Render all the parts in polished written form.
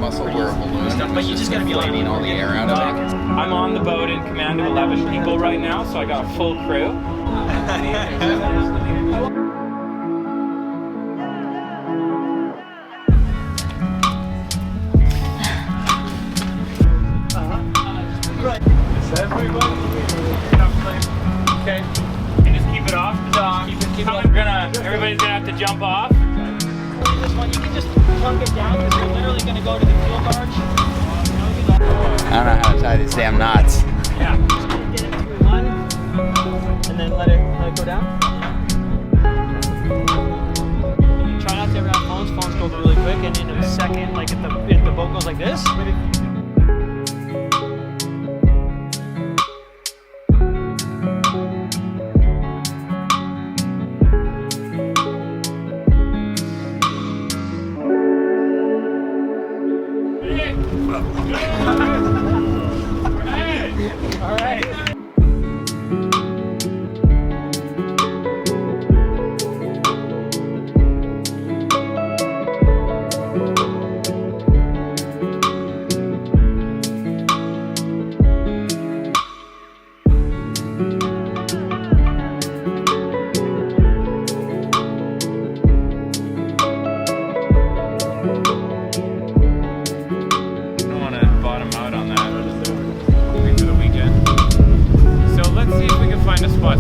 muscle or a balloon stuff, but you just gotta be like all the air out of it. I'm on the boat in command of 11 people right now, so I got a full crew. Okay, and just keep it off. Everybody's gonna have to jump off. This one, you can just plunk it down because we're literally going to go to the fuel barge. I don't know how to tie these damn knots. Yeah. Just get it through one, and then let it go down. Try not to ever have phones. Phones go really quick, and in a second, like if the boat goes like this. All right.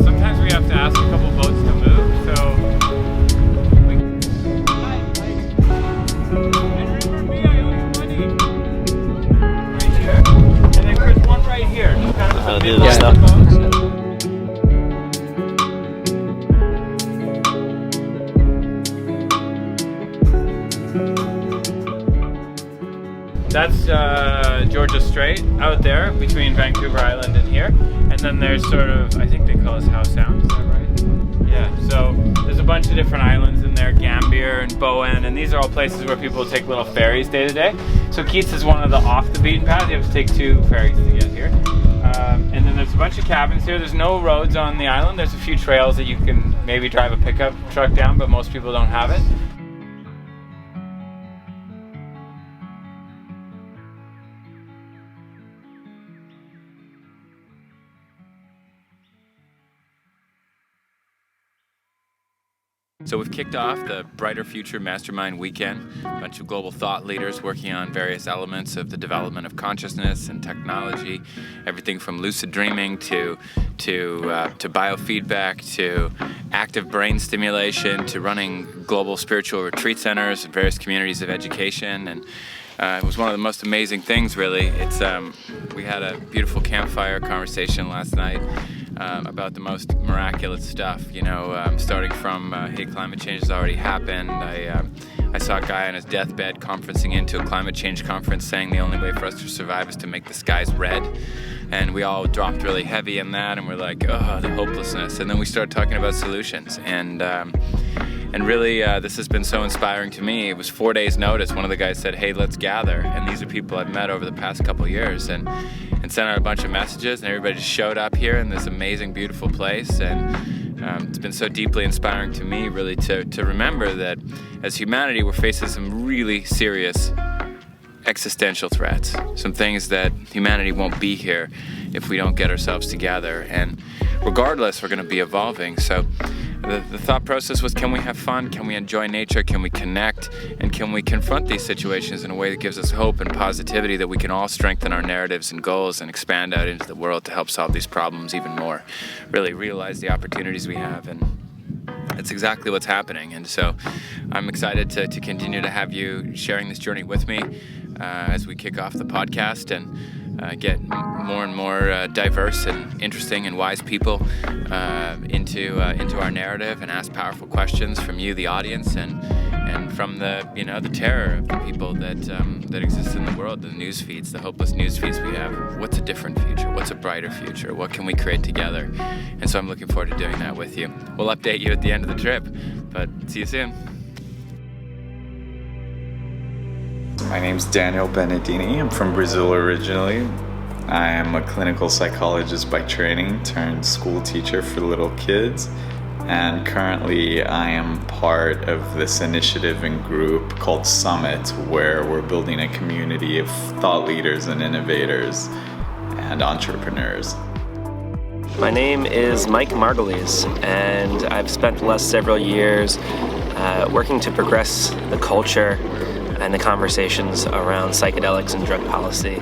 Sometimes we have to ask a couple boats to move, so right here, and then Chris, one right here. Just kind of do this stuff. That's Georgia Strait out there between Vancouver Island and here. And then there's sort of, I think they call us Howe Sound, is that right? Yeah, so there's a bunch of different islands in there, Gambier and Bowen, and these are all places where people take little ferries day to day. So Keats is one of the off the beaten path. You have to take 2 ferries to get here. And then there's a bunch of cabins here. There's no roads on the island. There's a few trails that you can maybe drive a pickup truck down, but most people don't have it. So we've kicked off the Brighter Future Mastermind weekend. A bunch of global thought leaders working on various elements of the development of consciousness and technology. Everything from lucid dreaming to biofeedback, to active brain stimulation, to running global spiritual retreat centers and various communities of education. And it was one of the most amazing things, really. We had a beautiful campfire conversation last night about the most miraculous stuff, starting from, hey, climate change has already happened. I saw a guy on his deathbed conferencing into a climate change conference saying the only way for us to survive is to make the skies red. And we all dropped really heavy in that, and we're like, oh, the hopelessness. And then we started talking about solutions. And really, this has been so inspiring to me. It was 4 days' notice. One of the guys said, hey, let's gather. And these are people I've met over the past couple years. And sent out a bunch of messages, and everybody just showed up here in this amazing, beautiful place. And it's been so deeply inspiring to me, really, to remember that as humanity, we're facing some really serious existential threats, some things that humanity won't be here if we don't get ourselves together. And regardless, we're going to be evolving. So the thought process was, can we have fun? Can we enjoy nature? Can we connect? And can we confront these situations in a way that gives us hope and positivity, that we can all strengthen our narratives and goals and expand out into the world to help solve these problems even more, really realize the opportunities we have. And that's exactly what's happening. And so I'm excited to continue to have you sharing this journey with me as we kick off the podcast and get more and more diverse and interesting and wise people into our narrative, and ask powerful questions from you, the audience, and from the terror of the people that exist in the world, the news feeds, the hopeless news feeds we have. What's a different future? What's a brighter future? What can we create together? And so I'm looking forward to doing that with you. We'll update you at the end of the trip, but see you soon. My name's Daniel Benedini. I'm from Brazil originally. I am a clinical psychologist by training turned school teacher for little kids. and currently I am part of this initiative and group called Summit, where we're building a community of thought leaders and innovators and entrepreneurs. My name is Mike Margulies, and I've spent the last several years working to progress the culture and the conversations around psychedelics and drug policy.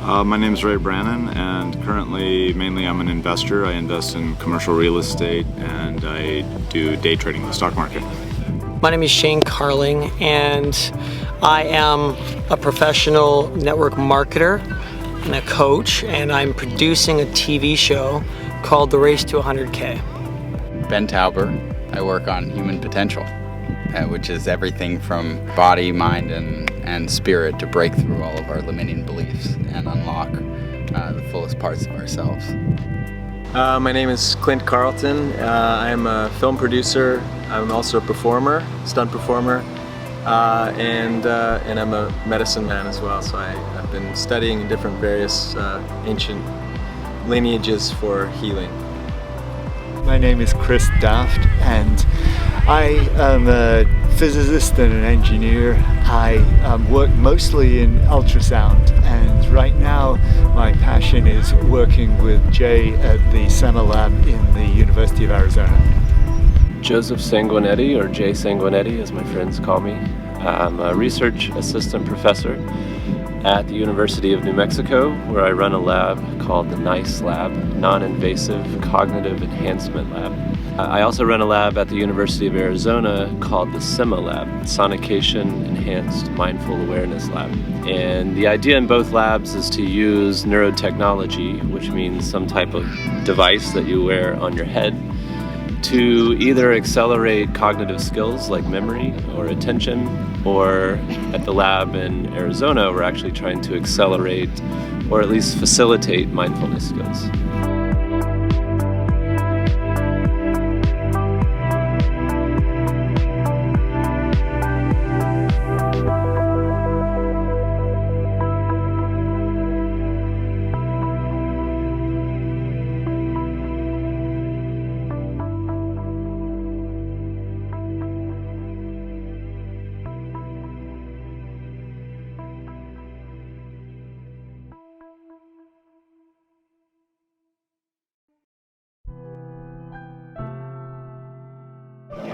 My name is Ray Brannon, and currently mainly I'm an investor. I invest in commercial real estate and I do day trading in the stock market. My name is Shane Carling, and I am a professional network marketer and a coach, and I'm producing a TV show called The Race to 100K. Ben Tauber. I work on human potential, which is everything from body, mind, and spirit to break through all of our limiting beliefs and unlock the fullest parts of ourselves. My name is Clint Carlton. I'm a film producer. I'm also a performer, stunt performer, and I'm a medicine man as well. So I've been studying different various ancient lineages for healing. My name is Chris Daft, and I am a physicist and an engineer. I work mostly in ultrasound, and right now my passion is working with Jay at the SEMA lab in the University of Arizona. Joseph Sanguinetti, or Jay Sanguinetti as my friends call me. I'm a research assistant professor at the University of New Mexico, where I run a lab called the NICE Lab, Non-Invasive Cognitive Enhancement Lab. I also run a lab at the University of Arizona called the SEMA Lab, Sonication Enhanced Mindful Awareness Lab. And the idea in both labs is to use neurotechnology, which means some type of device that you wear on your head, to either accelerate cognitive skills like memory or attention, or at the lab in Arizona, we're actually trying to accelerate or at least facilitate mindfulness skills.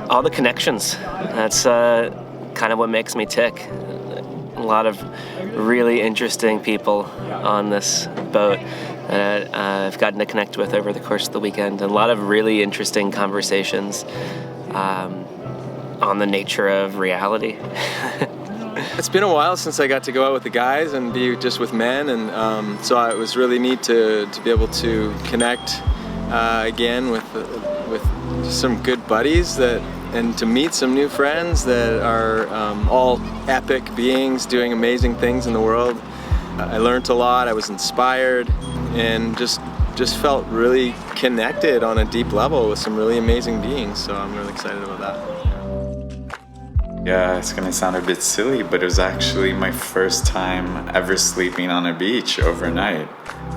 All the connections. That's kind of what makes me tick. A lot of really interesting people on this boat that I've gotten to connect with over the course of the weekend. And a lot of really interesting conversations on the nature of reality. It's been a while since I got to go out with the guys and be just with men, and so it was really neat to be able to connect again with some good buddies and to meet some new friends that are all epic beings doing amazing things in the world. I learned a lot, I was inspired, and just felt really connected on a deep level with some really amazing beings, so I'm really excited about that. Yeah, it's gonna sound a bit silly, but it was actually my first time ever sleeping on a beach overnight.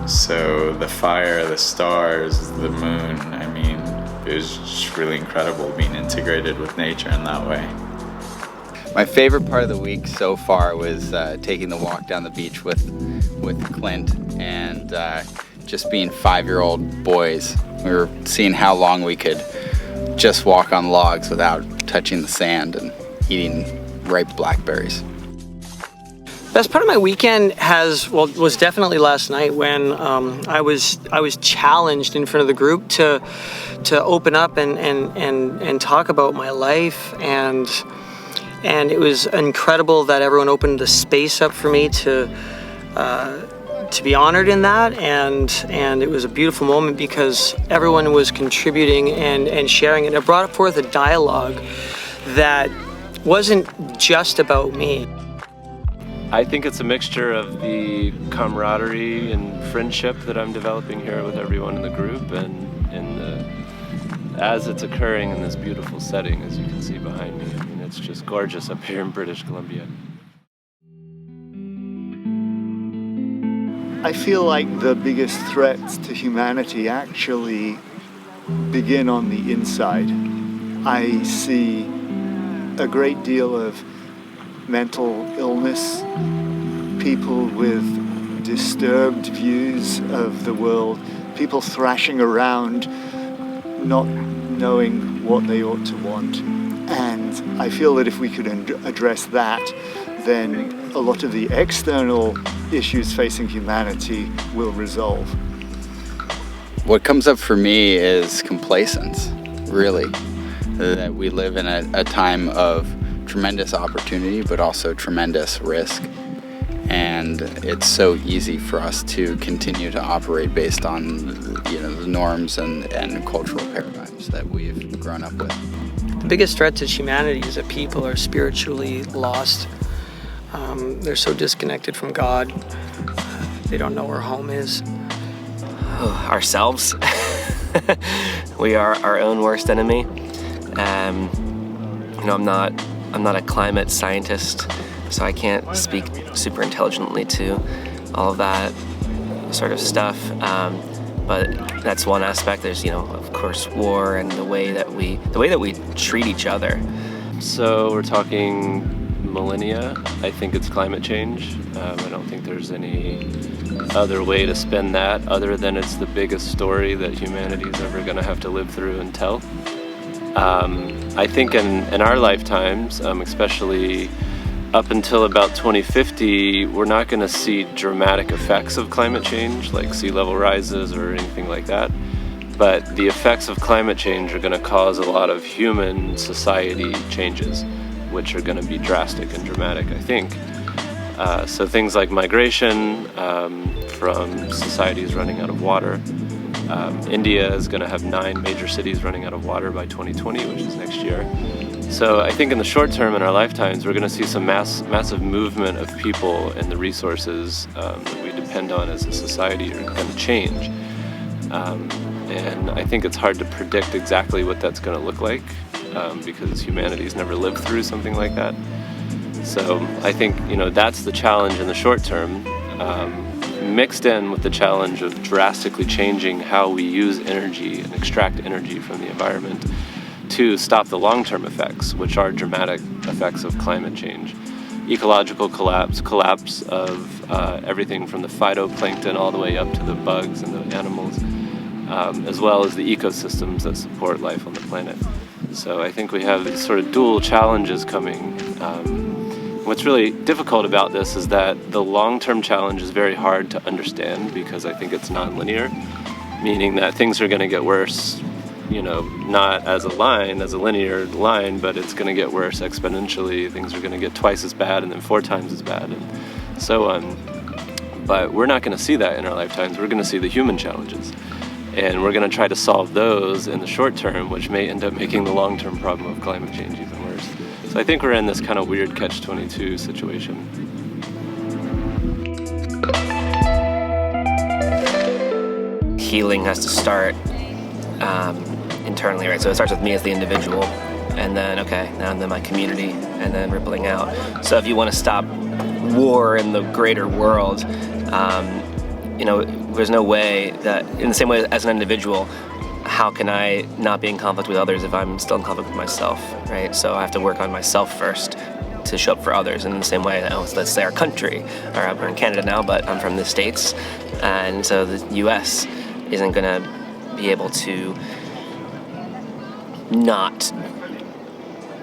So the fire, the stars, the moon, I mean, it was just really incredible being integrated with nature in that way. My favorite part of the week so far was taking the walk down the beach with Clint and just being 5-year-old boys. We were seeing how long we could just walk on logs without touching the sand and eating ripe blackberries. Best part of my weekend was definitely last night when I was challenged in front of the group to open up and talk about my life, and it was incredible that everyone opened the space up for me to be honored in that, and it was a beautiful moment because everyone was contributing and sharing, and it brought forth a dialogue that wasn't just about me. I think it's a mixture of the camaraderie and friendship that I'm developing here with everyone in the group, and as it's occurring in this beautiful setting, as you can see behind me. I mean, it's just gorgeous up here in British Columbia. I feel like the biggest threats to humanity actually begin on the inside. I see a great deal of mental illness, people with disturbed views of the world, people thrashing around, not knowing what they ought to want. And I feel that if we could address that, then a lot of the external issues facing humanity will resolve. What comes up for me is complacence, really. That we live in a time of tremendous opportunity, but also tremendous risk. And it's so easy for us to continue to operate based on, the norms and cultural paradigms that we've grown up with. The biggest threat to humanity is that people are spiritually lost. They're so disconnected from God. They don't know where home is. Ourselves. We are our own worst enemy. I'm not a climate scientist, so I can't speak super intelligently to all of that sort of stuff. But that's one aspect. There's, of course, war and the way that we treat each other. So we're talking millennia. I think it's climate change. I don't think there's any other way to spin that other than it's the biggest story that humanity's ever going to have to live through and tell. I think in our lifetimes, especially up until about 2050, we're not going to see dramatic effects of climate change, like sea level rises or anything like that. But the effects of climate change are going to cause a lot of human society changes, which are going to be drastic and dramatic, I think. So things like migration from societies running out of water. India is going to have 9 major cities running out of water by 2020, which is next year. So I think in the short term, in our lifetimes, we're going to see some massive movement of people and the resources that we depend on as a society are going to change. And I think it's hard to predict exactly what that's going to look like because humanity's never lived through something like that. So I think, that's the challenge in the short term, mixed in with the challenge of drastically changing how we use energy and extract energy from the environment to stop the long-term effects, which are dramatic effects of climate change. Ecological collapse of everything from the phytoplankton all the way up to the bugs and the animals, as well as the ecosystems that support life on the planet. So I think we have these sort of dual challenges coming. What's really difficult about this is that the long-term challenge is very hard to understand because I think it's non-linear, meaning that things are going to get worse, not as a linear line, but it's going to get worse exponentially. Things are going to get twice as bad and then 4 times as bad and so on. But we're not going to see that in our lifetimes. We're going to see the human challenges. And we're going to try to solve those in the short term, which may end up making the long-term problem of climate change even worse. So I think we're in this kind of weird catch-22 situation. Healing has to start internally, right? So it starts with me as the individual, and then, now and then my community, and then rippling out. So if you want to stop war in the greater world, there's no way that, in the same way as an individual, how can I not be in conflict with others if I'm still in conflict with myself, right? So I have to work on myself first to show up for others. And in the same way, let's say our country, or we're in Canada now, but I'm from the States, and so the US isn't going to be able to not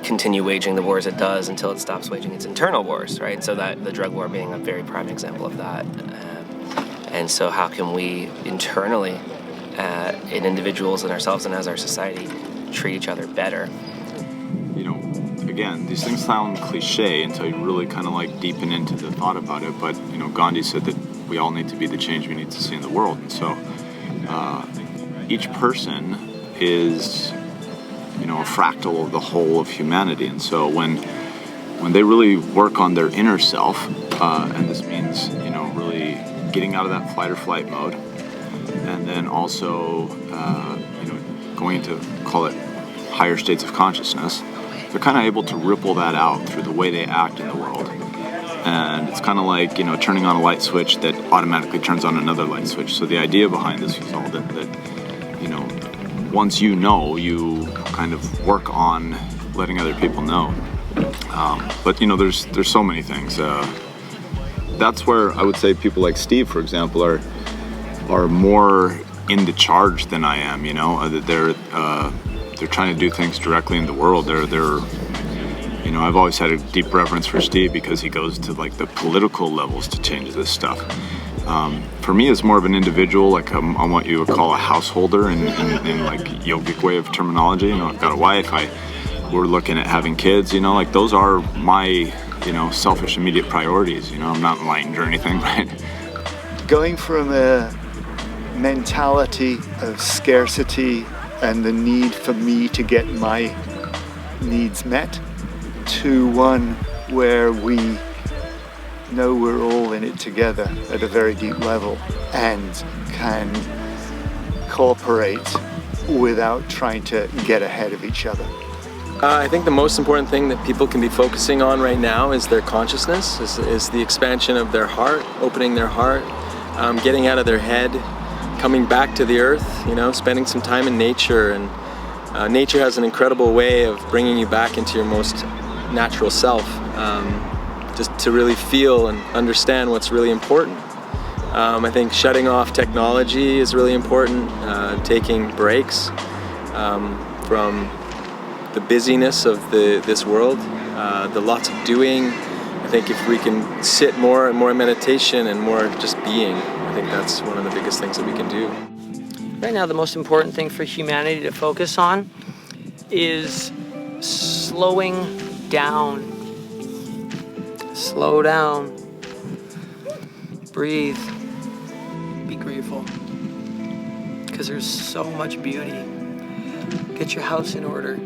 continue waging the wars it does until it stops waging its internal wars, right? So that the drug war being a very prime example of that. And so how can we internally, in individuals and ourselves and as our society, treat each other better? Again, these things sound cliche until you really kind of deepen into the thought about it. But, Gandhi said that we all need to be the change we need to see in the world. And so each person is, a fractal of the whole of humanity. And so when they really work on their inner self, and this means, really getting out of that fight or flight mode, and then also, going into, call it, higher states of consciousness, they're kind of able to ripple that out through the way they act in the world. And it's kind of like, turning on a light switch that automatically turns on another light switch. So the idea behind this is all that once you know, you kind of work on letting other people know. But you know, there's so many things. That's where I would say people like Steve, for example, are more into charge than I am. You know, they're trying to do things directly in the world. They're you know, I've always had a deep reverence for Steve because he goes to like the political levels to change this stuff. For me, it's more of an individual, like I'm what you would call a householder in like yogic way of terminology. You know, I've got a wife. We're looking at having kids. You know, like those are my, you know, selfish immediate priorities. You know, I'm not enlightened or anything, right? Going from a mentality of scarcity and the need for me to get my needs met to one where we know we're all in it together at a very deep level and can cooperate without trying to get ahead of each other. I think the most important thing that people can be focusing on right now is their consciousness, is the expansion of their heart, opening their heart, getting out of their head, coming back to the earth, you know, spending some time in nature. And nature has an incredible way of bringing you back into your most natural self, just to really feel and understand what's really important. I think shutting off technology is really important, taking breaks from the busyness of this world, the lots of doing. I think if we can sit more and more in meditation and more just being, I think that's one of the biggest things that we can do. Right now, the most important thing for humanity to focus on is slowing down. Slow down. Breathe. Be grateful. Because there's so much beauty. Get your house in order.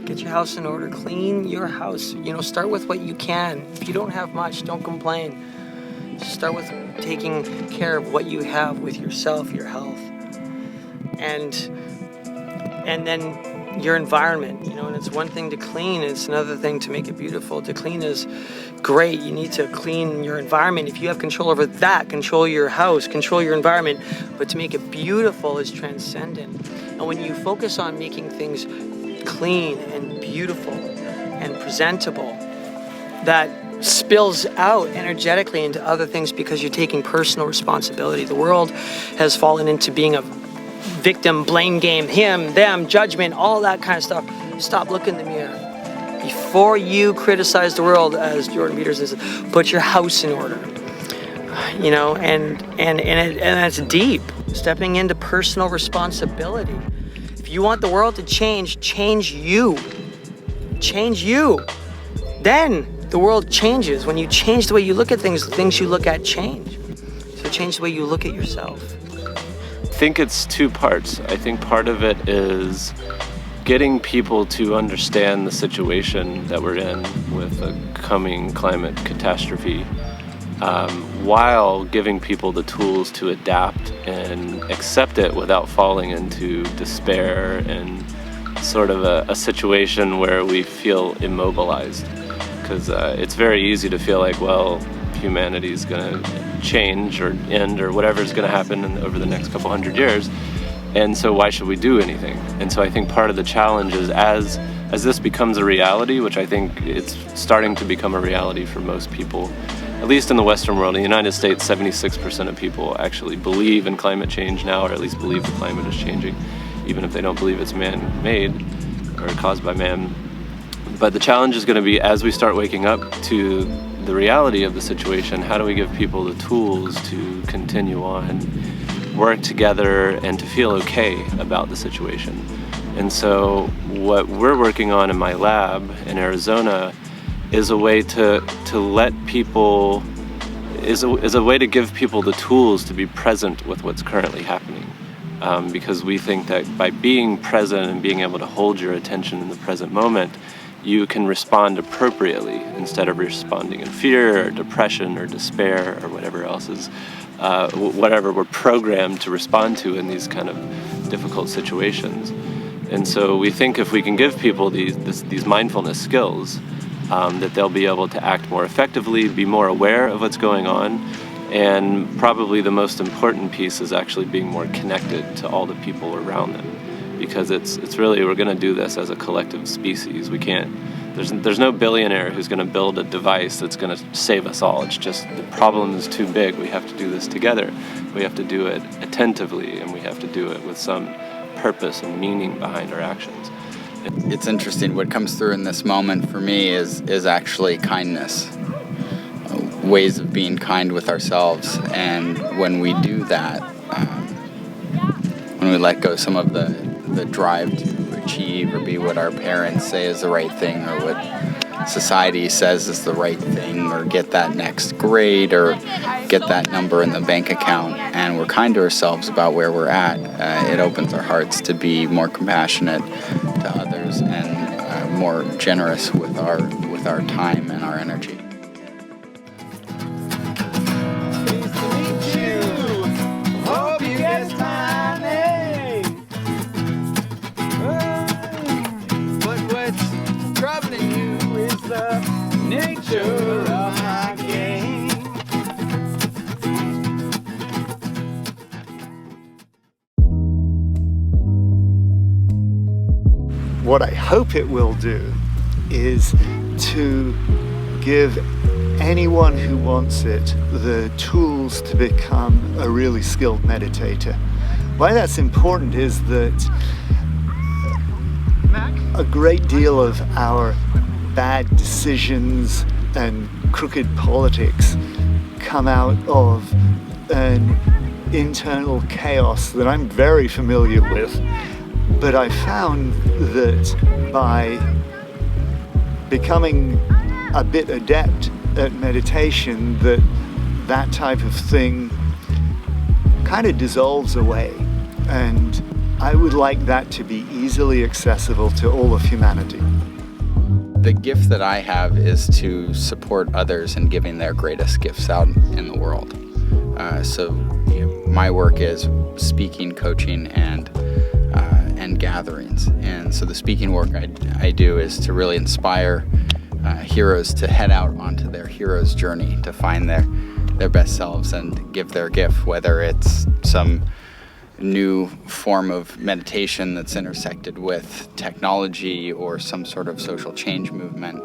Get your house in order. Clean your house. You know, start with what you can. If you don't have much, don't complain. Just start with taking care of what you have with yourself, your health. And then your environment, you know, and it's one thing to clean, it's another thing to make it beautiful. To clean is great. You need to clean your environment. If you have control over that, control your house, control your environment, but to make it beautiful is transcendent. And when you focus on making things clean and beautiful and presentable, that spills out energetically into other things because you're taking personal responsibility. The world has fallen into being a victim, blame game, him, them, judgment, all that kind of stuff. Stop, look in the mirror. Before you criticize the world, as Jordan Peterson says, put your house in order. You know, and that's deep. Stepping into personal responsibility. If you want the world to change, change you. Change you. Then the world changes. When you change the way you look at things, the things you look at change. So change the way you look at yourself. I think it's two parts. I think part of it is getting people to understand the situation that we're in with a coming climate catastrophe, while giving people the tools to adapt and accept it without falling into despair and sort of a situation where we feel immobilized. Because it's very easy to feel like, well, humanity is going to change or end or whatever is going to happen over the next couple hundred years, and so why should we do anything? And so I think part of the challenge is as this becomes a reality, which I think it's starting to become a reality for most people, at least in the Western world. In the United States, 76% of people actually believe in climate change now, or at least believe the climate is changing, even if they don't believe it's man-made or caused by man. But the challenge is going to be, as we start waking up to the reality of the situation, how do we give people the tools to continue on, work together, and to feel okay about the situation? And so what we're working on in my lab in Arizona is a way to let people, is a way to give people the tools to be present with what's currently happening. Because we think that by being present and being able to hold your attention in the present moment, you can respond appropriately instead of responding in fear or depression or despair or whatever else is, whatever we're programmed to respond to in these kind of difficult situations. And so we think if we can give people these mindfulness skills, that they'll be able to act more effectively, be more aware of what's going on, And probably the most important piece is actually being more connected to all the people around them, because it's really, we're going to do this as a collective species. We can't, there's no billionaire who's going to build a device that's going to save us all. It's just the problem is too big. We have to do this together. We have to do it attentively, and we have to do it with some purpose and meaning behind our actions. It's interesting. What comes through in this moment for me is actually kindness. Ways of being kind with ourselves, and when we do that, when we let go some of the drive to achieve or be what our parents say is the right thing, or what society says is the right thing, or get that next grade, or get that number in the bank account, and we're kind to ourselves about where we're at, it opens our hearts to be more compassionate to others and more generous with our time and our energy. What I hope it will do is to give anyone who wants it the tools to become a really skilled meditator. Why that's important is that a great deal of our bad decisions and crooked politics come out of an internal chaos that I'm very familiar with. But I found that by becoming a bit adept at meditation, that type of thing kind of dissolves away. And I would like that to be easily accessible to all of humanity. The gift that I have is to support others in giving their greatest gifts out in the world. So my work is speaking, coaching, and gatherings. And so the speaking work I do is to really inspire heroes to head out onto their hero's journey to find their best selves and give their gift, whether it's some new form of meditation that's intersected with technology or some sort of social change movement.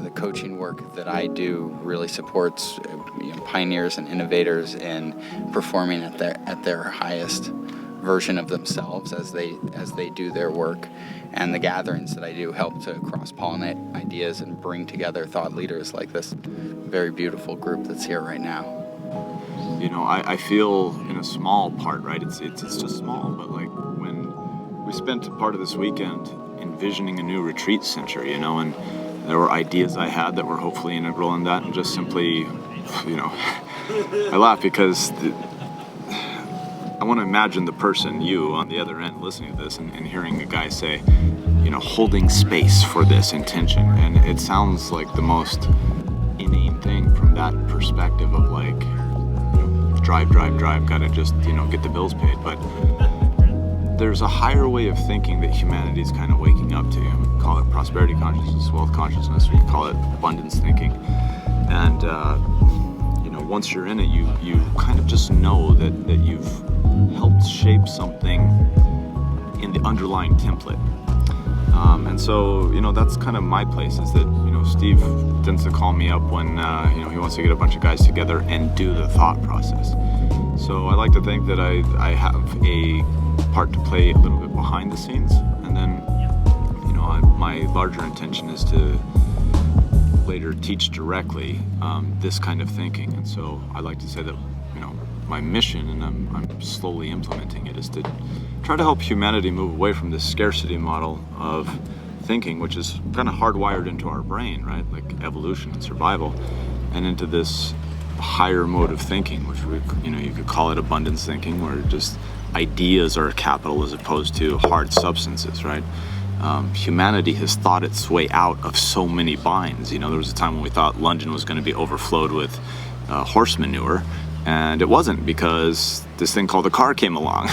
The coaching work that I do really supports pioneers and innovators in performing at their highest version of themselves as they do their work. And the gatherings that I do help to cross-pollinate ideas and bring together thought leaders like this very beautiful group that's here right now. I feel in a small part, right? It's just small, but like when we spent a part of this weekend envisioning a new retreat center, and there were ideas I had that were hopefully integral in that, and just simply, I laugh because I want to imagine the person, you, on the other end listening to this and hearing a guy say, holding space for this intention. And it sounds like the most inane thing from that perspective of like, drive, gotta just, get the bills paid. But there's a higher way of thinking that humanity's kind of waking up to. We can call it prosperity consciousness, wealth consciousness, we can call it abundance thinking. And, once you're in it, you kind of just know that you've helped shape something in the underlying template. And so, that's kind of my place, is that, Steve tends to call me up when, he wants to get a bunch of guys together and do the thought process. So I like to think that I have a part to play a little bit behind the scenes. And then, my larger intention is to later teach directly this kind of thinking. And so I like to say that, my mission, and I'm slowly implementing it, is to try to help humanity move away from this scarcity model of thinking, which is kind of hardwired into our brain, right? Like evolution and survival, and into this higher mode of thinking, which you could call it abundance thinking, where just ideas are capital as opposed to hard substances, right? Humanity has thought its way out of so many binds. There was a time when we thought London was going to be overflowed with horse manure, and it wasn't, because this thing called a car came along,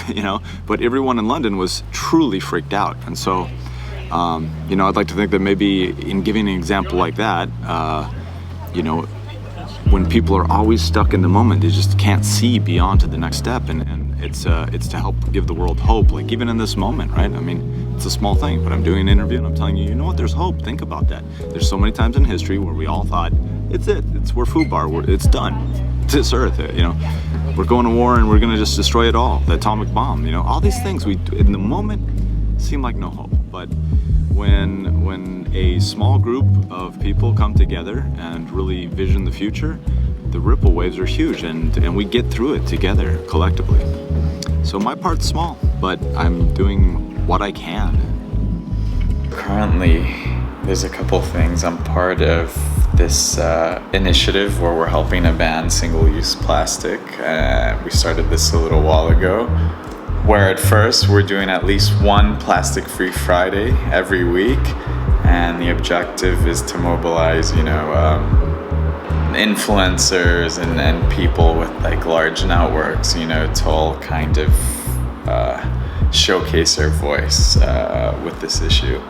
but everyone in London was truly freaked out. And so, I'd like to think that maybe in giving an example like that, when people are always stuck in the moment, they just can't see beyond to the next step, and it's to help give the world hope, like even in this moment, right? I mean, it's a small thing, but I'm doing an interview and I'm telling you, you know what, there's hope. Think about that. There's so many times in history where we all thought, we're FUBAR, it's done. This earth, you know, we're going to war and we're gonna just destroy it all. The atomic bomb, you know, all these things in the moment seem like no hope. But when a small group of people come together and really vision the future, the ripple waves are huge, and we get through it together collectively. So my part's small, but I'm doing what I can. Currently, there's a couple things. I'm part of this initiative where we're helping to ban single-use plastic. We started this a little while ago, where at first we're doing at least one plastic-free Friday every week, and the objective is to mobilize, you know, influencers and people with like large networks, you know, to all kind of showcase their voice with this issue.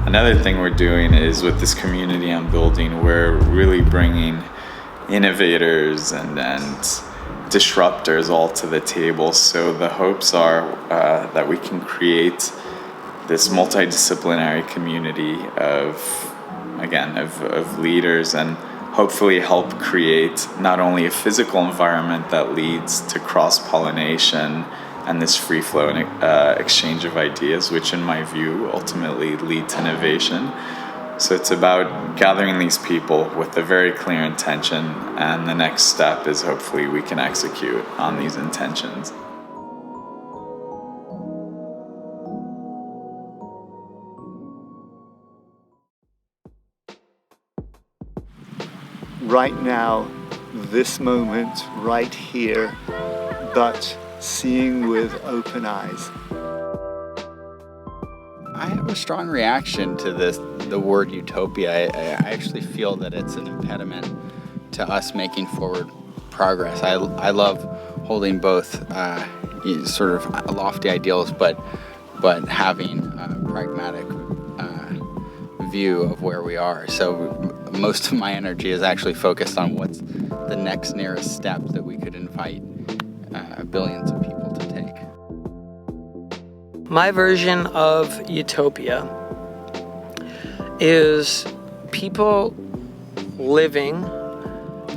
Another thing we're doing is with this community I'm building, we're really bringing innovators and disruptors all to the table. So the hopes are that we can create this multidisciplinary community of leaders, and hopefully help create not only a physical environment that leads to cross-pollination and this free-flow exchange of ideas, which in my view ultimately lead to innovation. So it's about gathering these people with a very clear intention, and the next step is hopefully we can execute on these intentions. Right now, this moment, right here, but seeing with open eyes. I have a strong reaction to the word utopia. I actually feel that it's an impediment to us making forward progress. I love holding both sort of lofty ideals, but having a pragmatic view of where we are. So most of my energy is actually focused on what's the next nearest step that we could invite billions of people to take. My version of utopia is people living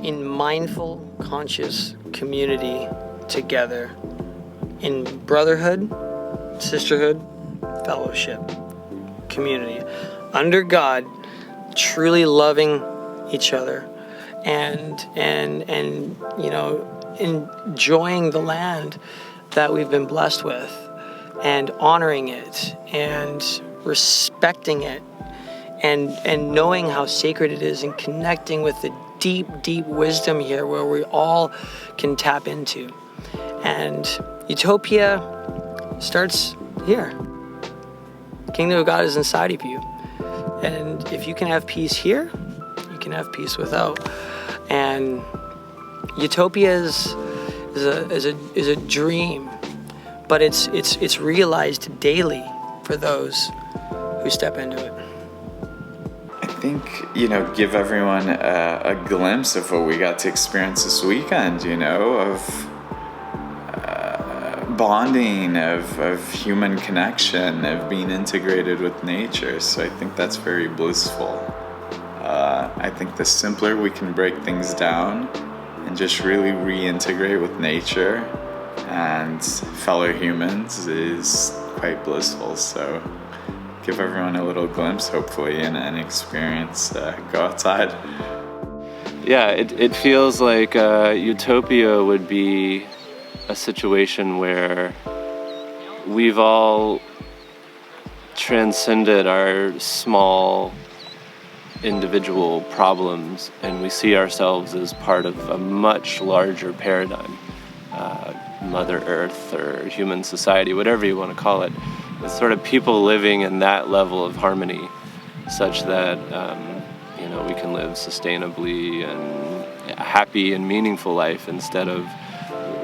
in mindful, conscious community together in brotherhood, sisterhood, fellowship, community, under God, truly loving each other and you know, enjoying the land that we've been blessed with, and honoring it and respecting it, and knowing how sacred it is, and connecting with the deep wisdom here where we all can tap into. And utopia starts here. The kingdom of God is inside of you. And if you can have peace here, you can have peace without. And utopia is a dream, but it's realized daily for those who step into it. I think, you know, give everyone a glimpse of what we got to experience this weekend, you know, of bonding, of human connection, of being integrated with nature. So I think that's very blissful. I think the simpler we can break things down and just really reintegrate with nature and fellow humans is quite blissful. So give everyone a little glimpse, hopefully, and experience. Go outside. Yeah, it feels like utopia would be a situation where we've all transcended our small individual problems, and we see ourselves as part of a much larger paradigm, Mother Earth or human society, whatever you want to call it. It's sort of people living in that level of harmony, such that you know, we can live sustainably and a happy and meaningful life, instead of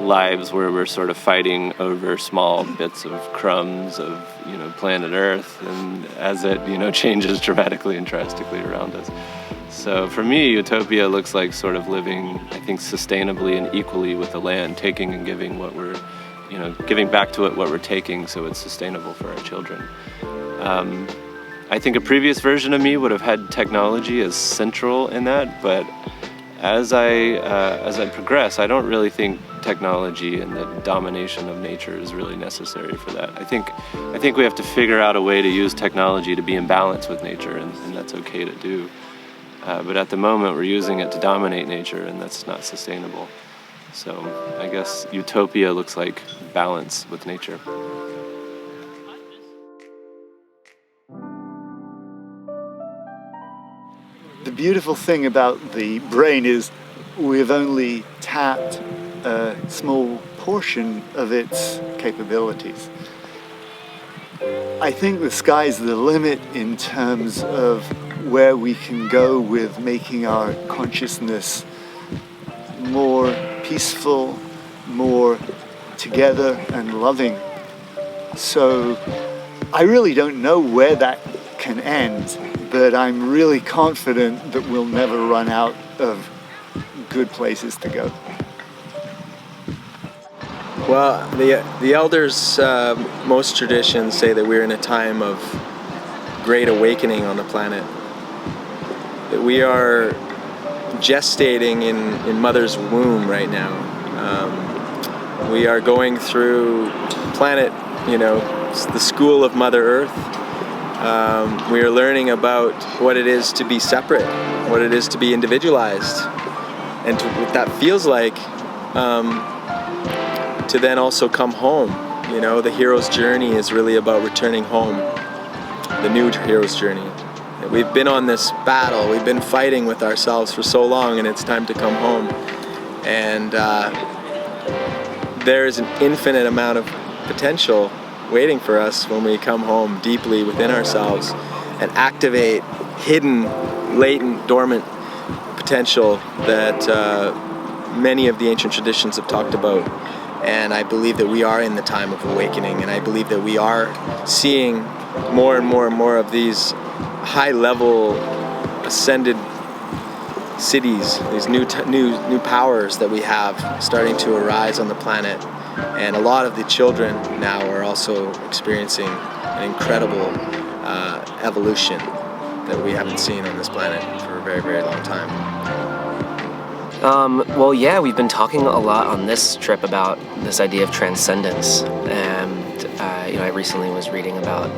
lives where we're sort of fighting over small bits of crumbs of, you know, planet Earth, and as it, you know, changes dramatically and drastically around us. So for me, utopia looks like sort of living, I think, sustainably and equally with the land, taking and giving what we're, giving back to it what we're taking so it's sustainable for our children. I think a previous version of me would have had technology as central in that, but as I progress, I don't really think technology and the domination of nature is really necessary for that. I think we have to figure out a way to use technology to be in balance with nature, and that's okay to do. But at the moment, we're using it to dominate nature, and that's not sustainable. So I guess utopia looks like balance with nature. The beautiful thing about the brain is we've only tapped a small portion of its capabilities. I think the sky's the limit in terms of where we can go with making our consciousness more peaceful, more together and loving. So I really don't know where that can end, but I'm really confident that we'll never run out of good places to go. Well, the elders, most traditions say that we're in a time of great awakening on the planet. That we are gestating in Mother's womb right now. We are going through planet, the school of Mother Earth. We are learning about what it is to be separate, what it is to be individualized, and what that feels like. To then also come home. The hero's journey is really about returning home. The new hero's journey. We've been on this battle, we've been fighting with ourselves for so long, and it's time to come home. And there is an infinite amount of potential waiting for us when we come home deeply within ourselves and activate hidden, latent, dormant potential that many of the ancient traditions have talked about. And I believe that we are in the time of awakening, and I believe that we are seeing more and more and more of these high-level ascended cities, these new powers that we have starting to arise on the planet. And a lot of the children now are also experiencing an incredible evolution that we haven't seen on this planet for a very, very long time. Well, yeah, we've been talking a lot on this trip about this idea of transcendence, and I recently was reading about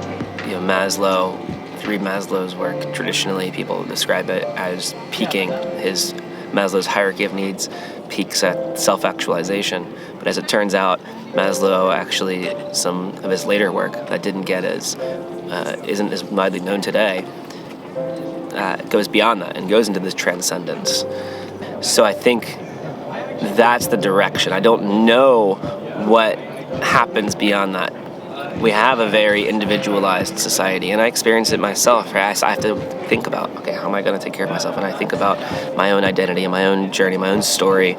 Maslow. If you read Maslow's work, traditionally people describe it as peaking. Maslow's hierarchy of needs peaks at self-actualization, but as it turns out, Maslow actually, some of his later work that didn't get isn't as widely known today, goes beyond that and goes into this transcendence. So I think that's the direction. I don't know what happens beyond that. We have a very individualized society, and I experience it myself. Right? I have to think about, okay, how am I going to take care of myself? And I think about my own identity and my own journey, my own story.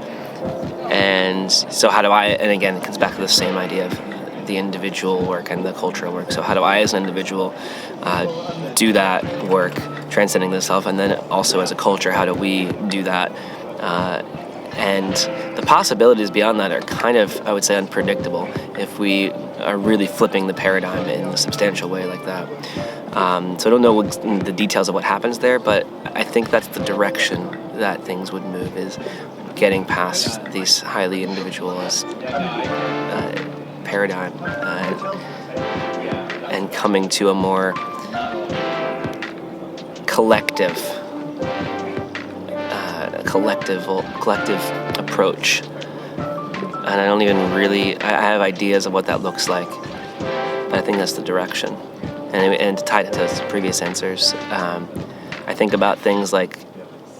And so how do I, and again, it comes back to the same idea of the individual work and the cultural work. So how do I as an individual do that work, transcending the self, and then also as a culture, how do we do that? And the possibilities beyond that are kind of, I would say, unpredictable if we are really flipping the paradigm in a substantial way like that. So I don't know the details of what happens there, but I think that's the direction that things would move, is getting past these highly individualist paradigm and coming to a more collective approach. And I don't even really, I have ideas of what that looks like, but I think that's the direction. And to tie it to previous answers, I think about things like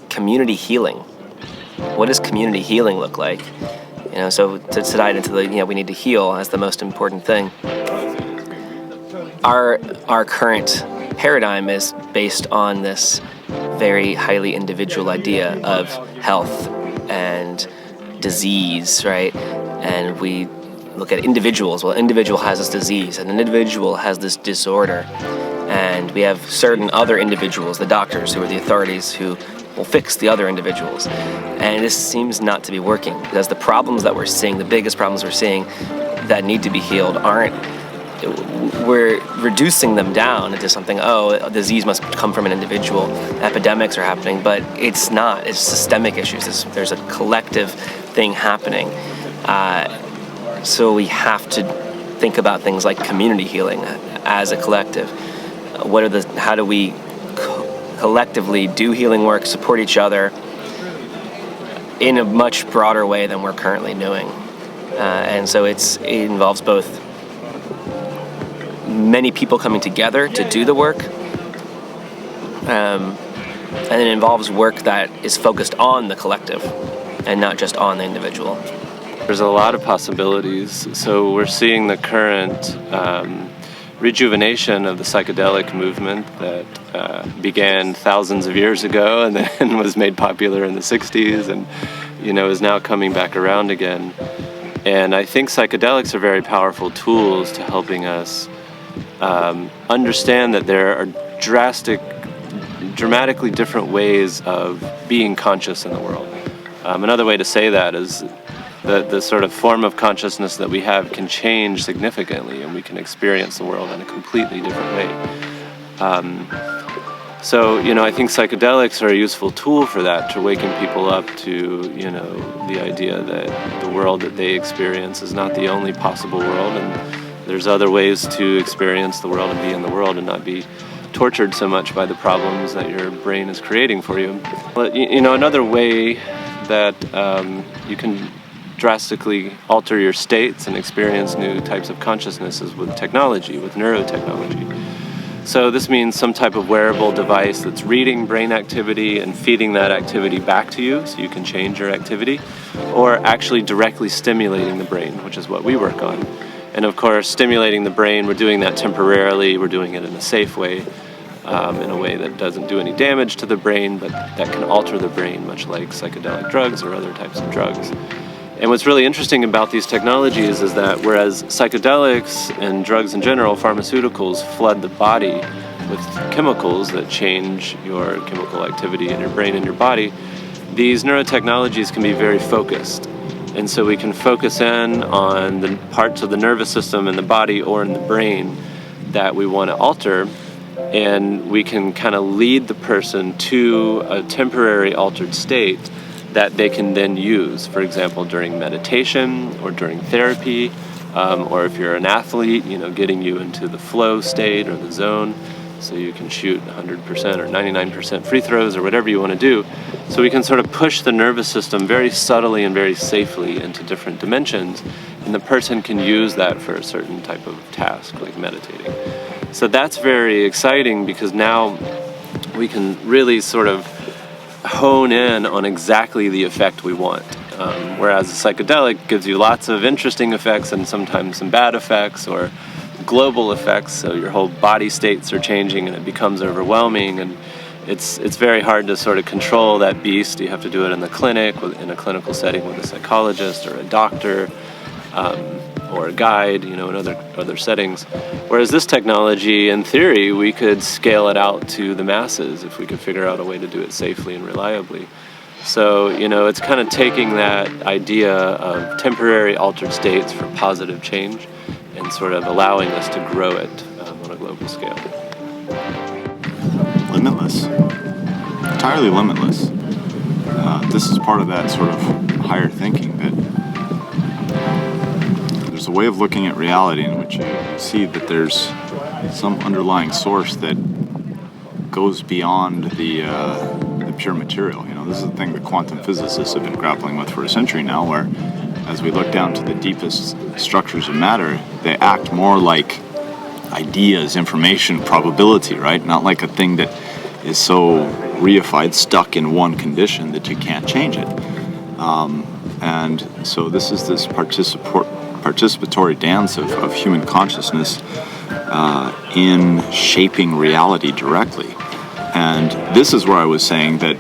community healing. What does community healing look like? So to tie it into the, we need to heal as the most important thing. Our current paradigm is based on this very highly individual idea of health and disease, right? And we look at individuals. Well, an individual has this disease, and an individual has this disorder. And we have certain other individuals, the doctors, who are the authorities, who will fix the other individuals. And this seems not to be working, because the problems that we're seeing, the biggest problems we're seeing that need to be healed we're reducing them down into something, a disease must come from an individual, epidemics are happening, but it's not. It's systemic issues. There's a collective thing happening. So we have to think about things like community healing as a collective. How do we collectively do healing work, support each other in a much broader way than we're currently doing? And so it involves both many people coming together to do the work, and it involves work that is focused on the collective and not just on the individual. There's a lot of possibilities. So we're seeing the current rejuvenation of the psychedelic movement that began thousands of years ago and then was made popular in the 60s and is now coming back around again. And I think psychedelics are very powerful tools to helping us understand that there are dramatically different ways of being conscious in the world. Another way to say that is the sort of form of consciousness that we have can change significantly, and we can experience the world in a completely different way. So I think psychedelics are a useful tool for that, to waken people up to, the idea that the world that they experience is not the only possible world, and there's other ways to experience the world and be in the world and not be tortured so much by the problems that your brain is creating for you. But, another way that you can drastically alter your states and experience new types of consciousness is with technology, with neurotechnology. So this means some type of wearable device that's reading brain activity and feeding that activity back to you so you can change your activity, or actually directly stimulating the brain, which is what we work on. And of course, stimulating the brain, we're doing that temporarily, we're doing it in a safe way, in a way that doesn't do any damage to the brain, but that can alter the brain, much like psychedelic drugs or other types of drugs. And what's really interesting about these technologies is that whereas psychedelics and drugs in general, pharmaceuticals, flood the body with chemicals that change your chemical activity in your brain and your body, these neurotechnologies can be very focused. And so we can focus in on the parts of the nervous system in the body or in the brain that we want to alter, and we can kind of lead the person to a temporary altered state that they can then use, for example, during meditation or during therapy, or if you're an athlete, getting you into the flow state or the zone, so you can shoot 100% or 99% free throws or whatever you want to do. So we can sort of push the nervous system very subtly and very safely into different dimensions, and the person can use that for a certain type of task, like meditating. So that's very exciting, because now we can really sort of hone in on exactly the effect we want. Whereas a psychedelic gives you lots of interesting effects and sometimes some bad effects or global effects, so your whole body states are changing and it becomes overwhelming, and it's very hard to sort of control that beast. You have to do it in the clinic, in a clinical setting with a psychologist or a doctor, or a guide, in other settings. Whereas this technology, in theory, we could scale it out to the masses if we could figure out a way to do it safely and reliably. So, it's kind of taking that idea of temporary altered states for positive change and sort of allowing us to grow it on a global scale. Limitless. Entirely limitless. This is part of that sort of higher thinking that there's a way of looking at reality in which you see that there's some underlying source that goes beyond the pure material. This is the thing that quantum physicists have been grappling with for a century now, where as we look down to the deepest structures of matter, they act more like ideas, information, probability, right? Not like a thing that is so reified, stuck in one condition that you can't change it. And so this is this participatory dance of human consciousness in shaping reality directly. And this is where I was saying that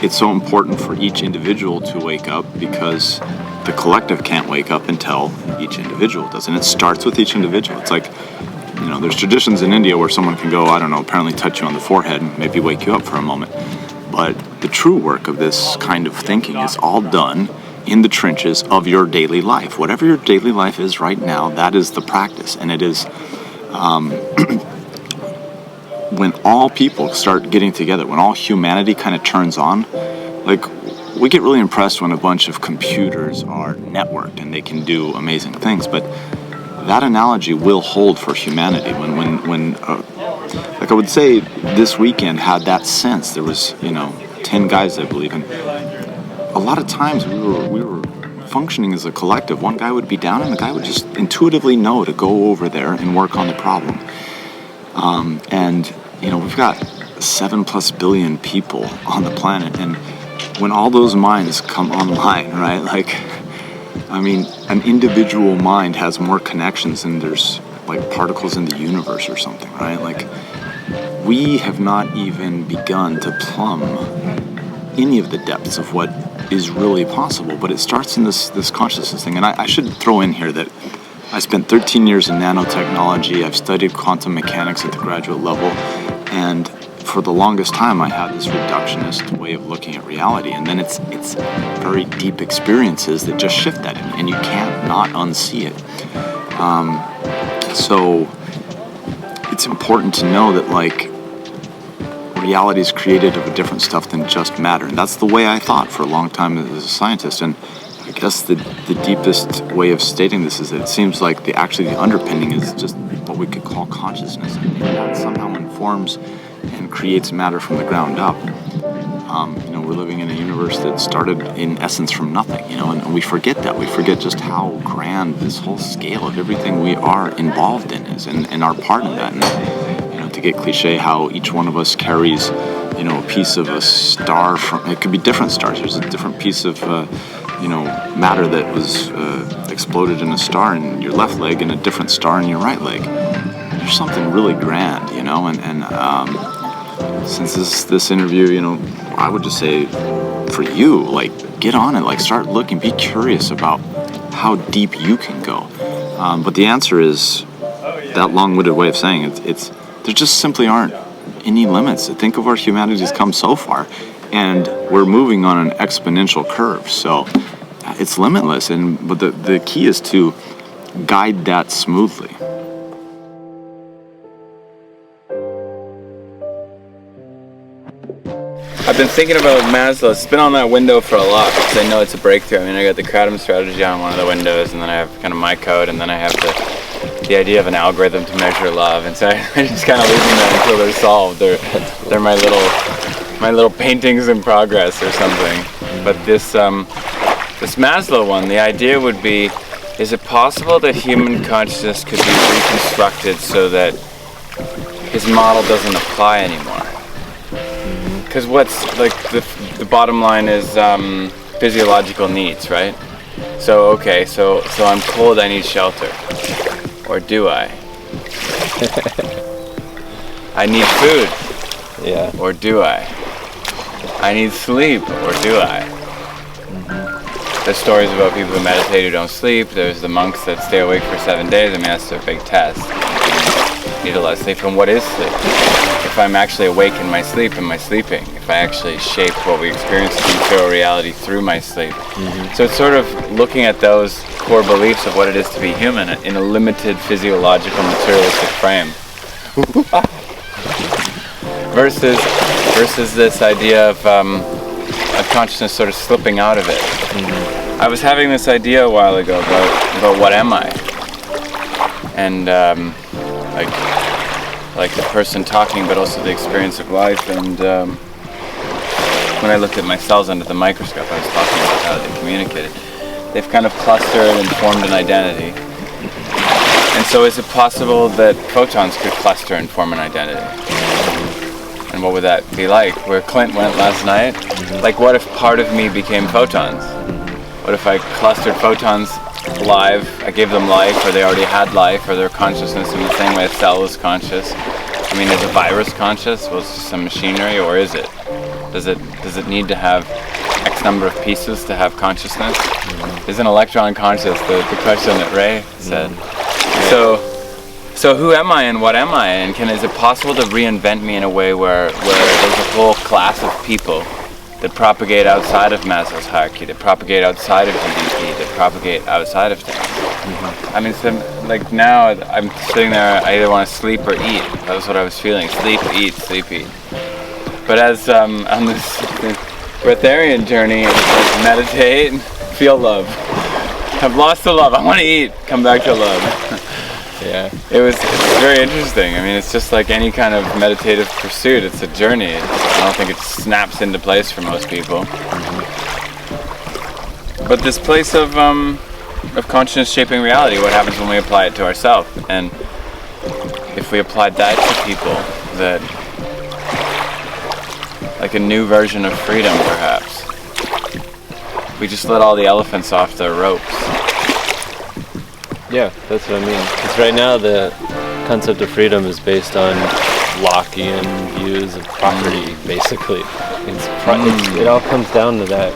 it's so important for each individual to wake up, because the collective can't wake up until each individual does. And it starts with each individual. It's like, there's traditions in India where someone can go, apparently touch you on the forehead and maybe wake you up for a moment. But the true work of this kind of thinking is all done in the trenches of your daily life. Whatever your daily life is right now, that is the practice. And it is when all people start getting together, when all humanity kind of turns on, like, we get really impressed when a bunch of computers are networked and they can do amazing things, but that analogy will hold for humanity. When like I would say this weekend had that sense. There was, 10 guys, I believe, and a lot of times we were functioning as a collective. One guy would be down and the guy would just intuitively know to go over there and work on the problem. And we've got 7+ billion people on the planet, and when all those minds come online, right? Like, I mean, an individual mind has more connections than there's like particles in the universe or something, right? Like, we have not even begun to plumb any of the depths of what is really possible, but it starts in this consciousness thing. And I should throw in here that I spent 13 years in nanotechnology. I've studied quantum mechanics at the graduate level, and for the longest time I had this reductionist way of looking at reality, and then it's very deep experiences that just shift that, and you can't not unsee it. So it's important to know that, like, reality is created of a different stuff than just matter, and that's the way I thought for a long time as a scientist. And I guess the deepest way of stating this is that it seems like the underpinning is just what we could call consciousness, and that somehow informs and creates matter from the ground up. We're living in a universe that started in essence from nothing, and we forget that. We forget just how grand this whole scale of everything we are involved in is, and our part in that. And, to get cliche, how each one of us carries, a piece of a star from, it could be different stars. There's a different piece of, matter that was exploded in a star in your left leg and a different star in your right leg. There's something really grand, and since this interview, I would just say for you, like, get on it, like, start looking, be curious about how deep you can go. But the answer is that long-winded way of saying it's there just simply aren't any limits. Think of where humanity's come so far, and we're moving on an exponential curve. So it's limitless, but the key is to guide that smoothly. I've been thinking about Maslow. It's been on that window for a lot because I know it's a breakthrough. I mean, I got the Kratom strategy on one of the windows, and then I have kind of my code, and then I have the idea of an algorithm to measure love. And so I just kind of leave them there until they're solved. They're my little paintings in progress or something. But this Maslow one, the idea would be: is it possible that human consciousness could be reconstructed so that his model doesn't apply anymore? Because what's, like, the bottom line is physiological needs, right? So, okay, so I'm cold, I need shelter. Or do I? I need food. Yeah. Or do I? I need sleep. Or do I? There's stories about people who meditate who don't sleep. There's the monks that stay awake for 7 days. I mean, that's a big test. Need a lot of sleep. And what is sleep? If I'm actually awake in my sleep, am I sleeping? If I actually shape what we experience in material reality through my sleep. Mm-hmm. So it's sort of looking at those core beliefs of what it is to be human in a limited physiological materialistic frame. versus this idea of consciousness sort of slipping out of it. Mm-hmm. I was having this idea a while ago about what am I? And like the person talking, but also the experience of life. And when I looked at my cells under the microscope, I was talking about how they communicated. They've kind of clustered and formed an identity. And so is it possible that photons could cluster and form an identity? And what would that be like? Where Clint went last night, like, what if part of me became photons? What if I clustered photons live, I gave them life, or they already had life, or their consciousness in the same way a cell is conscious? I mean, is a virus conscious? Well, it's just some machinery, or is it? Does it need to have X number of pieces to have consciousness? Is an electron conscious? The question that Ray said. So who am I and what am I? And is it possible to reinvent me in a way where there's a whole class of people that propagate outside of Maslow's hierarchy, that propagate outside of GDP, that propagate outside of things? I mean, like now I'm sitting there, I either want to sleep or eat. That was what I was feeling. Sleep, eat, sleep, eat. But as on this breatharian journey, it's like meditate, feel love. I've lost the love, I want to eat, come back to love. Yeah, it's very interesting. I mean, it's just like any kind of meditative pursuit. It's a journey. I don't think it snaps into place for most people. But this place of consciousness shaping reality, what happens when we apply it to ourselves? And if we applied that to people, that like a new version of freedom, perhaps. We just let all the elephants off their ropes. Yeah, that's what I mean. Because right now the concept of freedom is based on Lockean views of property, basically. It all comes down to that.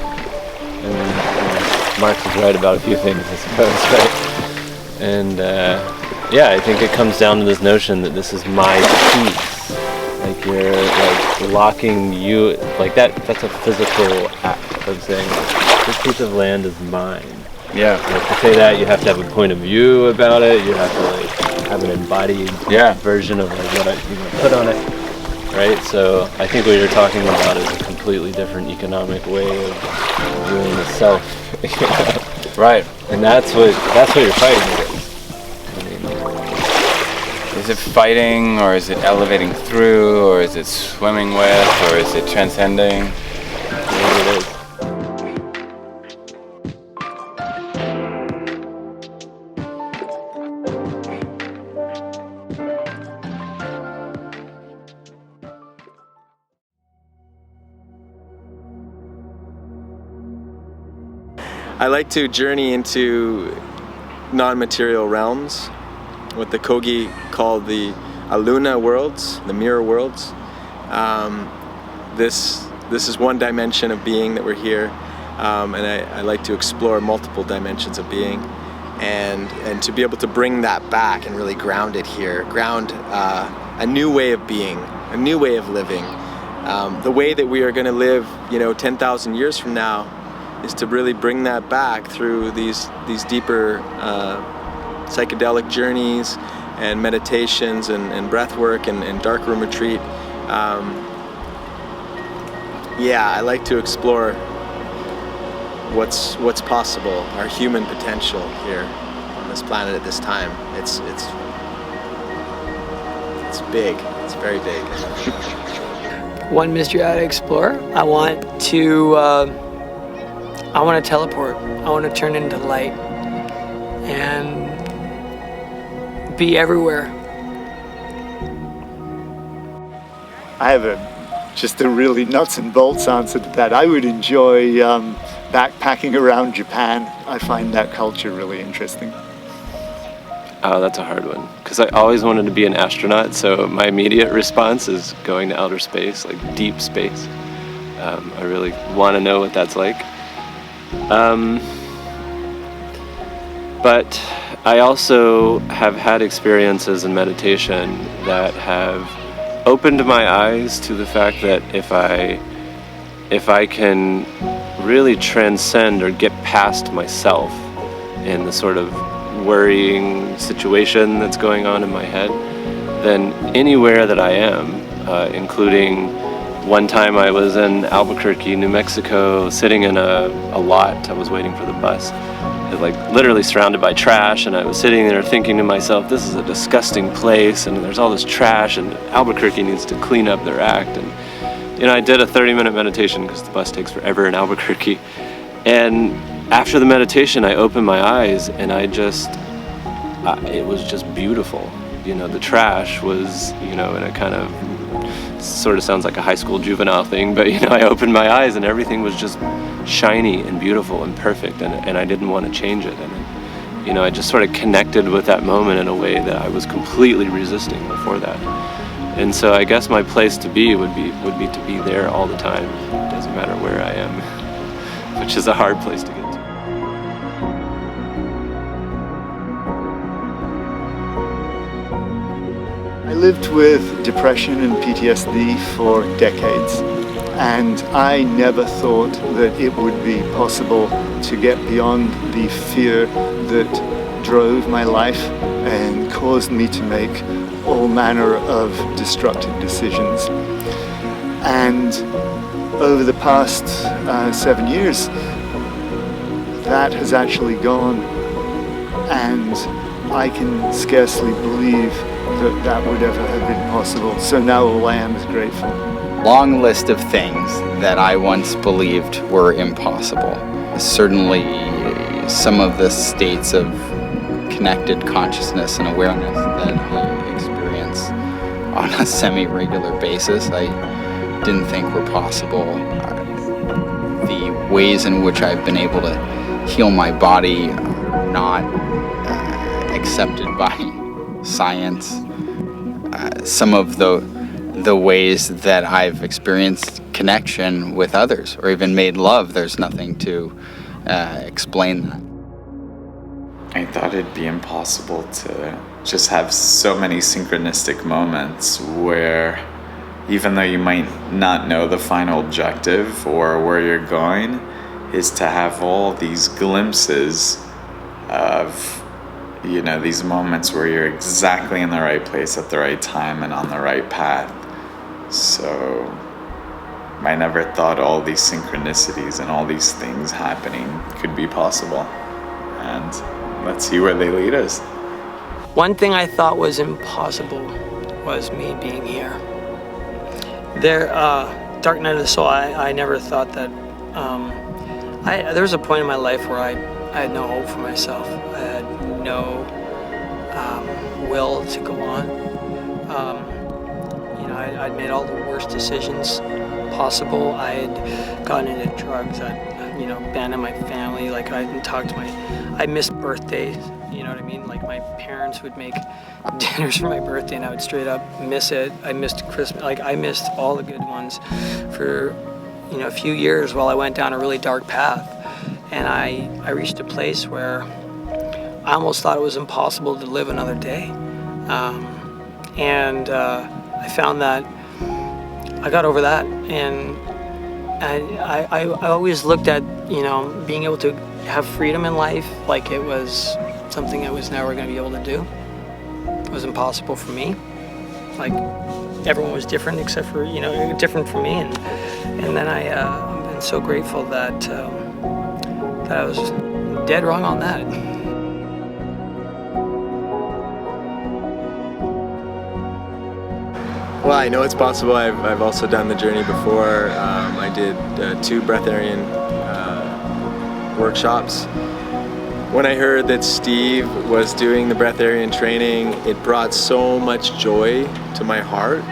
I mean, Marx is right about a few things, I suppose, right? And yeah, I think it comes down to this notion that this is my piece. Like you're like locking you, like that's a physical act of saying, this piece of land is mine. Yeah. Like to say that, you have to have a point of view about it. You have to like have an embodied version of like what you put on it, right? So I think what you're talking about is a completely different economic way of viewing the self. Right. And that's what you're fighting against. I mean, is it fighting, or is it elevating through, or is it swimming with, or is it transcending? Whatever it is. I like to journey into non-material realms, what the Kogi call the Aluna worlds, the mirror worlds. This is one dimension of being that we're here, and I like to explore multiple dimensions of being, and to be able to bring that back and really ground it here, ground a new way of being, a new way of living, the way that we are going to live, 10,000 years from now, is to really bring that back through these deeper psychedelic journeys and meditations and breath work and darkroom retreat. Yeah, I like to explore what's possible, our human potential here on this planet at this time. It's big. It's very big. One mystery I explore. I want to teleport. I want to turn into light and be everywhere. I have just a really nuts and bolts answer to that. I would enjoy backpacking around Japan. I find that culture really interesting. Oh, that's a hard one. Because I always wanted to be an astronaut, so my immediate response is going to outer space, like deep space. I really want to know what that's like. But I also have had experiences in meditation that have opened my eyes to the fact that if I can really transcend or get past myself in the sort of worrying situation that's going on in my head, then anywhere that I am, including one time I was in Albuquerque, New Mexico, sitting in a lot. I was waiting for the bus, like literally surrounded by trash, and I was sitting there thinking to myself, this is a disgusting place, and there's all this trash, and Albuquerque needs to clean up their act. And I did a 30-minute meditation because the bus takes forever in Albuquerque. And after the meditation, I opened my eyes, and it was just beautiful. The trash was, in a kind of, sort of sounds like a high school juvenile thing, but I opened my eyes and everything was just shiny and beautiful and perfect, and I didn't want to change it. And I just sort of connected with that moment in a way that I was completely resisting before that. And so I guess my place to be would be to be there all the time. It doesn't matter where I am, which is a hard place to get to. I lived with depression and PTSD for decades, and I never thought that it would be possible to get beyond the fear that drove my life and caused me to make all manner of destructive decisions. And over the past 7 years, that has actually gone, and I can scarcely believe that that would ever have been possible. So now all I am is grateful. Long list of things that I once believed were impossible. Certainly some of the states of connected consciousness and awareness that I experience on a semi-regular basis, I didn't think were possible. The ways in which I've been able to heal my body are not accepted by science. Some of the ways that I've experienced connection with others or even made love, there's nothing to explain that. I thought it'd be impossible to just have so many synchronistic moments where even though you might not know the final objective or where you're going, is to have all these glimpses of, you know, these moments where you're exactly in the right place at the right time and on the right path. So I never thought all these synchronicities and all these things happening could be possible. And let's see where they lead us. One thing I thought was impossible was me being here. There, Dark Night of the Soul, I never thought that, there was a point in my life where I had no hope for myself. I had no will to go on. You know, I'd made all the worst decisions possible. I had gotten into drugs. I, you know, abandoned my family. Like, I didn't talk to I missed birthdays. You know what I mean? Like, my parents would make dinners for my birthday and I would straight up miss it. I missed Christmas. Like, I missed all the good ones for, you know, a few years while I went down a really dark path. And I reached a place where I almost thought it was impossible to live another day. I found that I got over that, and I always looked at, you know, being able to have freedom in life like it was something I was never going to be able to do. It was impossible for me. Like, everyone was different except for, you know, different from me, and then I've been so grateful that that I was dead wrong on that. Well, I know it's possible. I've also done the journey before. I did 2 breatharian workshops. When I heard that Steve was doing the breatharian training, it brought so much joy to my heart.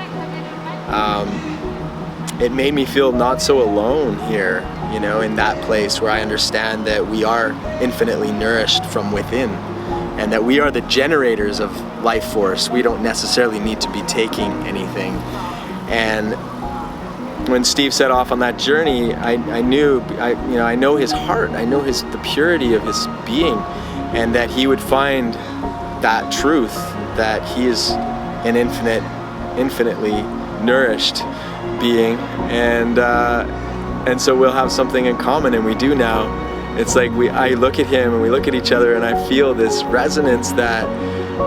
It made me feel not so alone here, you know, in that place where I understand that we are infinitely nourished from within and that we are the generators of life force. We don't necessarily need to be taking anything. And when Steve set off on that journey, I know his heart. I know the purity of his being, and that he would find that truth, that he is an infinitely nourished being, and so we'll have something in common, and we do now. It's like I look at him and we look at each other, and I feel this resonance that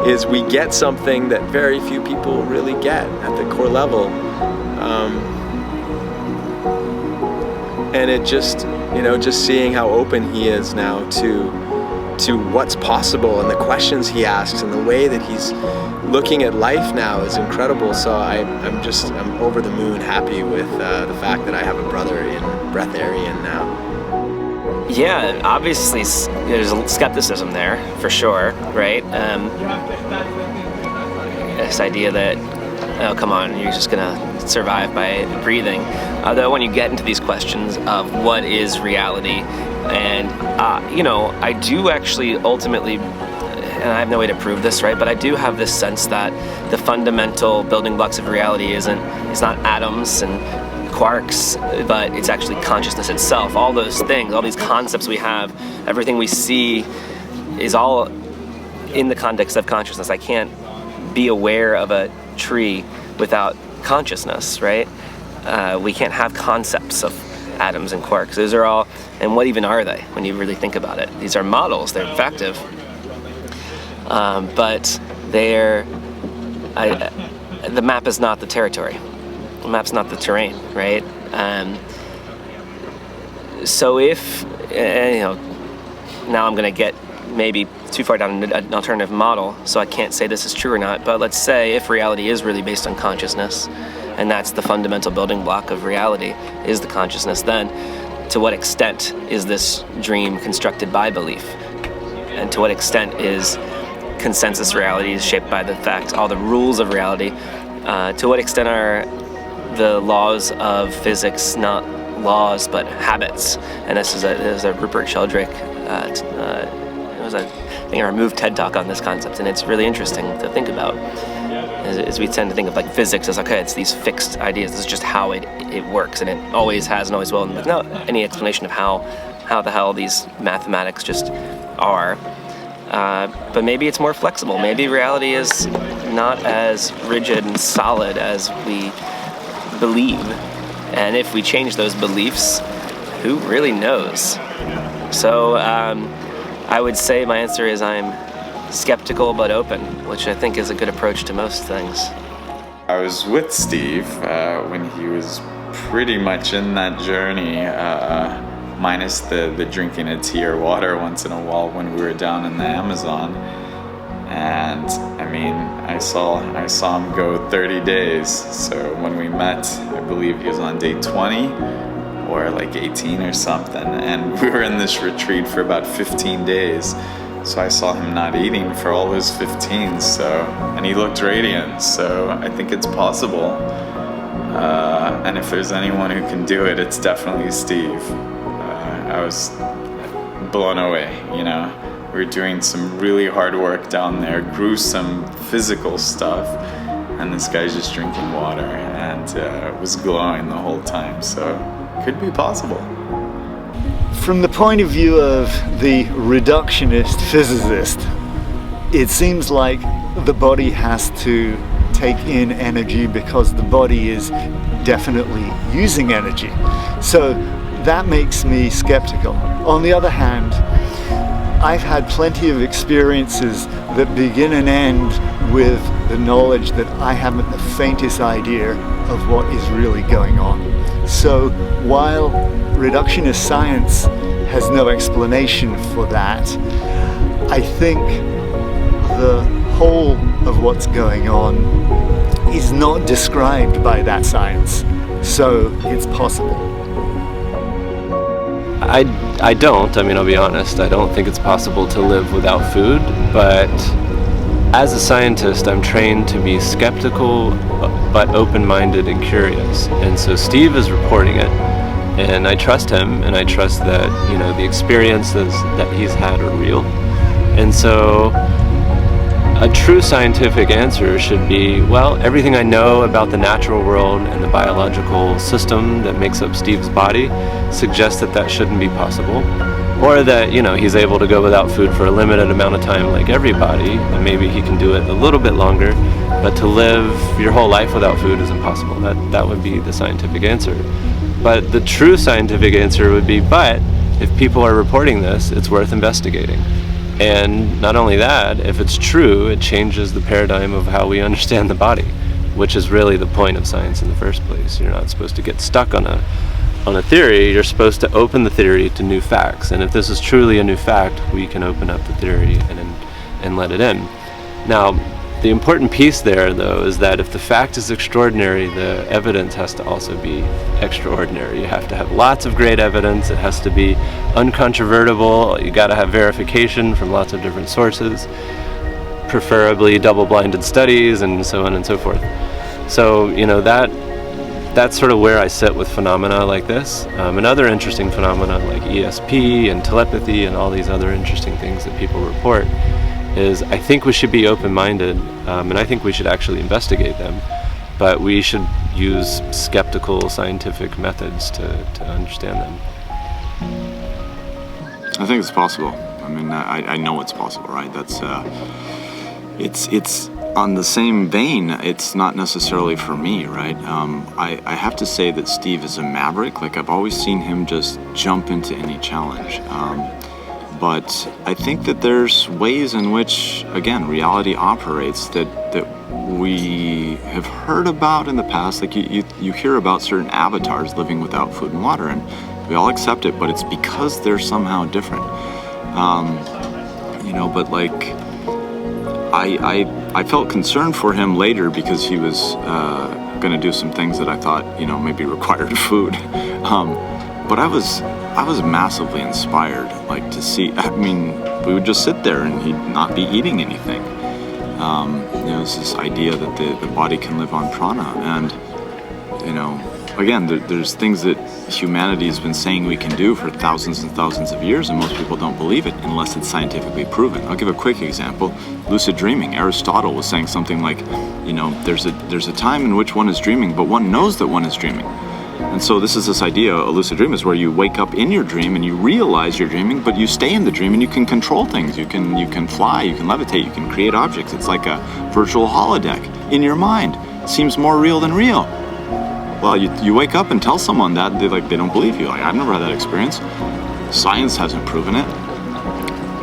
is, we get something that very few people really get at the core level. And it just, you know, just seeing how open he is now to what's possible, and the questions he asks, and the way that he's looking at life now is incredible. So I'm over the moon happy with the fact that I have a brother in breatharian now. Yeah, obviously there's skepticism there, for sure, right? This idea that, oh, come on, you're just gonna survive by breathing. Although when you get into these questions of what is reality, and you know, I do actually ultimately, and I have no way to prove this, right? But I do have this sense that the fundamental building blocks of reality it's not atoms and quarks, but it's actually consciousness itself. All those things, all these concepts we have, everything we see is all in the context of consciousness. I can't be aware of a tree without consciousness, right? We can't have concepts of atoms and quarks. Those are all, and what even are they when you really think about it? These are models, they're effective. But the map is not the territory. The map's not the terrain, right? So if, now I'm gonna get maybe too far down an alternative model, so I can't say this is true or not, but let's say if reality is really based on consciousness, and that's the fundamental building block of reality, is the consciousness, then to what extent is this dream constructed by belief? And to what extent is consensus reality shaped by the facts, all the rules of reality? To what extent are the laws of physics not laws but habits? And this is a Rupert Sheldrake, I think I removed TED Talk on this concept, and it's really interesting to think about. As we tend to think of like physics as, okay, it's these fixed ideas, this is just how it works, and it always has and always will, and there's not any explanation of how the hell these mathematics just are. But maybe it's more flexible. Maybe reality is not as rigid and solid as we believe. And if we change those beliefs, who really knows? So I would say my answer is I'm skeptical but open, which I think is a good approach to most things. I was with Steve when he was pretty much in that journey, minus the drinking of tea or water once in a while when we were down in the Amazon. And I mean, I saw him go 30 days. So when we met, I believe he was on day 20 or like 18 or something. And we were in this retreat for about 15 days. So I saw him not eating for all those 15. And he looked radiant. So I think it's possible. And if there's anyone who can do it, it's definitely Steve. I was blown away, you know. We were doing some really hard work down there, gruesome physical stuff, and this guy's just drinking water and was glowing the whole time, so it could be possible. From the point of view of the reductionist physicist, it seems like the body has to take in energy because the body is definitely using energy. So that makes me skeptical. On the other hand, I've had plenty of experiences that begin and end with the knowledge that I haven't the faintest idea of what is really going on. So while reductionist science has no explanation for that, I think the whole of what's going on is not described by that science. So it's possible. I don't, I mean, I'll be honest, I don't think it's possible to live without food, but as a scientist, I'm trained to be skeptical, but open-minded and curious. And so Steve is reporting it, and I trust him, and I trust that, you know, the experiences that he's had are real. And so a true scientific answer should be, well, everything I know about the natural world and the biological system that makes up Steve's body suggests that that shouldn't be possible. Or that, you know, he's able to go without food for a limited amount of time like everybody, and maybe he can do it a little bit longer, but to live your whole life without food is impossible. That would be the scientific answer. But the true scientific answer would be, but if people are reporting this, it's worth investigating. And not only that, if it's true, it changes the paradigm of how we understand the body, which is really the point of science in the first place. You're not supposed to get stuck on a theory, you're supposed to open the theory to new facts. And if this is truly a new fact, we can open up the theory and let it in. Now, the important piece there, though, is that if the fact is extraordinary, the evidence has to also be extraordinary. You have to have lots of great evidence. It has to be uncontrovertible. You got to have verification from lots of different sources, preferably double-blinded studies, and so on and so forth. So, you know, that's sort of where I sit with phenomena like this. Another interesting phenomena like ESP and telepathy and all these other interesting things that people report is I think we should be open-minded, and I think we should actually investigate them, but we should use skeptical scientific methods to understand them. I think it's possible. I mean, I know it's possible, right? That's it's on the same vein, it's not necessarily for me, right? I have to say that Steve is a maverick. Like, I've always seen him just jump into any challenge. But I think that there's ways in which, again, reality operates that we have heard about in the past. Like, you hear about certain avatars living without food and water, and we all accept it, but it's because they're somehow different. You know, but like, I felt concerned for him later because he was going to do some things that I thought, you know, maybe required food. But I was massively inspired, like, to see. I mean, we would just sit there and he'd not be eating anything. You know, it's this idea that the body can live on prana, and you know, again, there's things that humanity has been saying we can do for thousands and thousands of years, and most people don't believe it unless it's scientifically proven. I'll give a quick example. Lucid dreaming. Aristotle was saying something like, you know, there's a time in which one is dreaming, but one knows that one is dreaming. And so this is this idea, a lucid dream is where you wake up in your dream and you realize you're dreaming, but you stay in the dream and you can control things. You can fly, you can levitate, you can create objects. It's like a virtual holodeck in your mind. It seems more real than real. Well, you wake up and tell someone that, they don't believe you. Like, I've never had that experience. Science hasn't proven it.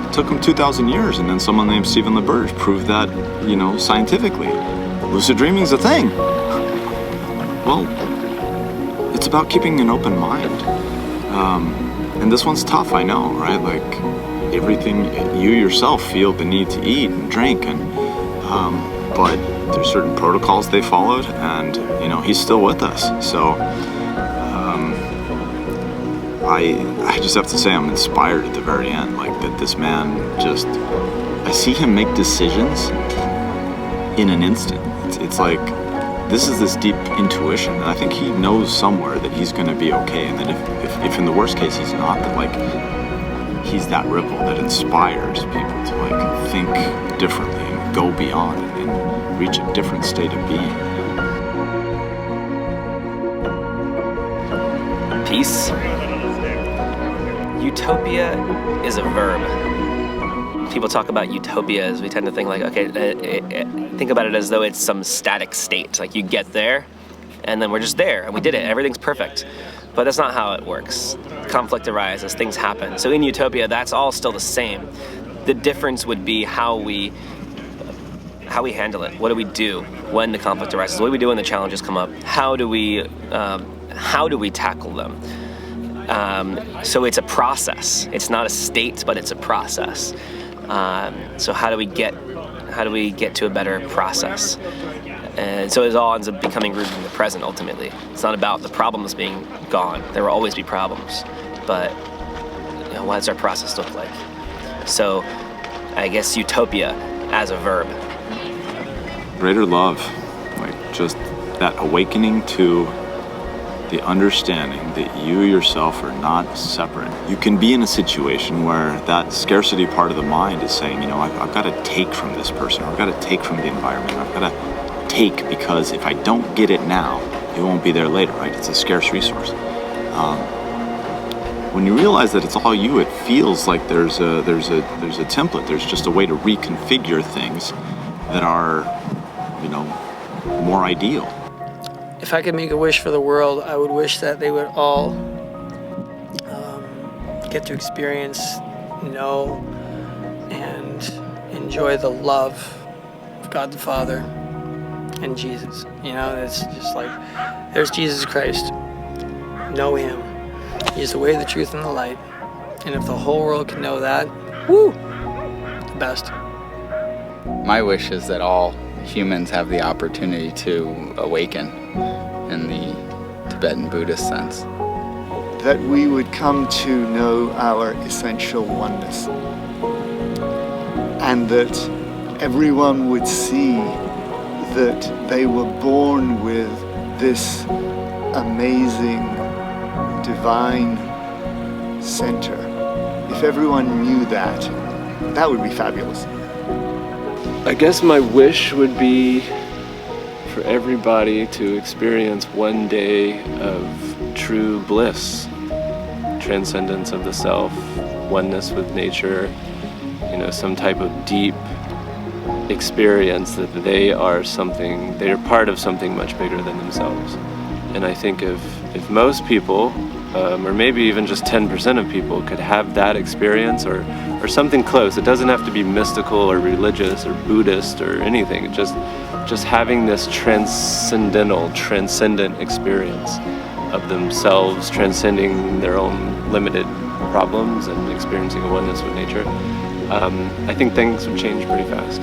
It took them 2,000 years, and then someone named Stephen LaBerge proved that, you know, scientifically. Lucid dreaming's a thing. Well, it's about keeping an open mind. And this one's tough, I know, right? Like, everything, you yourself feel the need to eat and drink, and but there's certain protocols they followed, and you know, he's still with us. So I just have to say I'm inspired at the very end, like, that this man just, I see him make decisions in an instant. It's like, this is this deep intuition, and I think he knows somewhere that he's going to be okay, and that if in the worst case he's not, that like, he's that ripple that inspires people to like think differently and go beyond and reach a different state of being. Peace. Utopia is a verb. People talk about utopia as we tend to think like, okay, think about it as though it's some static state. Like, you get there, and then we're just there, and we did it, everything's perfect. But that's not how it works. Conflict arises, things happen. So in utopia, that's all still the same. The difference would be how we handle it. What do we do when the conflict arises? What do we do when the challenges come up? How do we tackle them? So it's a process. It's not a state, but it's a process. So how do we get to a better process? And so it all ends up becoming rooted in the present, ultimately. It's not about the problems being gone. There will always be problems, but you know, what does our process look like? So I guess utopia as a verb. Greater love, like just that awakening to the understanding that you yourself are not separate. You can be in a situation where that scarcity part of the mind is saying, you know, I've got to take from this person, or I've got to take from the environment, I've got to take, because if I don't get it now, it won't be there later, right? It's a scarce resource. When you realize that it's all you, it feels like there's a template. There's just a way to reconfigure things that are, you know, more ideal. If I could make a wish for the world, I would wish that they would all get to experience, know, and enjoy the love of God the Father and Jesus. You know, it's just like, there's Jesus Christ. Know him. He's the way, the truth, and the light. And if the whole world can know that, woo, the best. My wish is that all humans have the opportunity to awaken in the Tibetan Buddhist sense. That we would come to know our essential oneness. And that everyone would see that they were born with this amazing divine center. If everyone knew that, that would be fabulous. I guess my wish would be for everybody to experience one day of true bliss, transcendence of the self, oneness with nature, you know, some type of deep experience that they are part of something much bigger than themselves. And I think if most people, or maybe even just 10% of people, could have that experience or something close, it doesn't have to be mystical or religious or Buddhist or anything, just having this transcendent experience of themselves, transcending their own limited problems and experiencing a oneness with nature, I think things would change pretty fast.